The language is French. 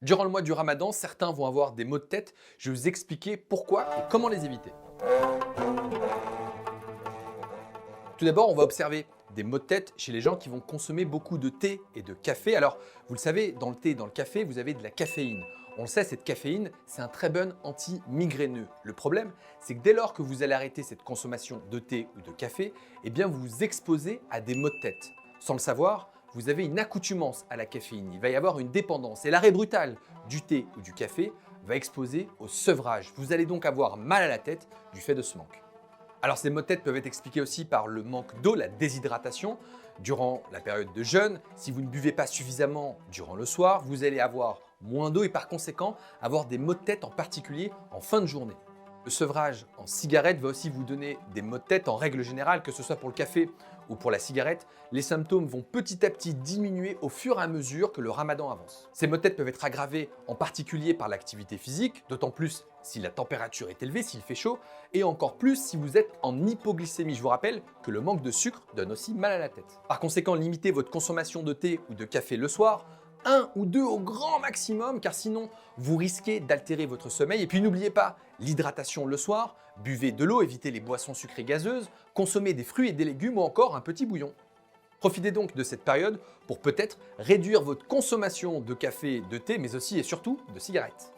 Durant le mois du Ramadan, certains vont avoir des maux de tête. Je vais vous expliquer pourquoi et comment les éviter. Tout d'abord, on va observer des maux de tête chez les gens qui vont consommer beaucoup de thé et de café. Alors, vous le savez, dans le thé et dans le café, vous avez de la caféine. On le sait, cette caféine, c'est un très bon anti-migraineux. Le problème, c'est que dès lors que vous allez arrêter cette consommation de thé ou de café, eh bien vous vous exposez à des maux de tête. Sans le savoir, vous avez une accoutumance à la caféine, il va y avoir une dépendance. Et l'arrêt brutal du thé ou du café va exposer au sevrage. Vous allez donc avoir mal à la tête du fait de ce manque. Alors ces maux de tête peuvent être expliqués aussi par le manque d'eau, la déshydratation. Durant la période de jeûne, si vous ne buvez pas suffisamment durant le soir, vous allez avoir moins d'eau et par conséquent avoir des maux de tête en particulier en fin de journée. Le sevrage en cigarette va aussi vous donner des maux de tête en règle générale, que ce soit pour le café ou pour la cigarette. Les symptômes vont petit à petit diminuer au fur et à mesure que le ramadan avance. Ces maux de tête peuvent être aggravés en particulier par l'activité physique, d'autant plus si la température est élevée, s'il fait chaud, et encore plus si vous êtes en hypoglycémie. Je vous rappelle que le manque de sucre donne aussi mal à la tête. Par conséquent, limitez votre consommation de thé ou de café le soir, un ou deux au grand maximum, car sinon vous risquez d'altérer votre sommeil. Et puis n'oubliez pas l'hydratation le soir, buvez de l'eau, évitez les boissons sucrées gazeuses, consommez des fruits et des légumes ou encore un petit bouillon. Profitez donc de cette période pour peut-être réduire votre consommation de café, de thé, mais aussi et surtout de cigarettes.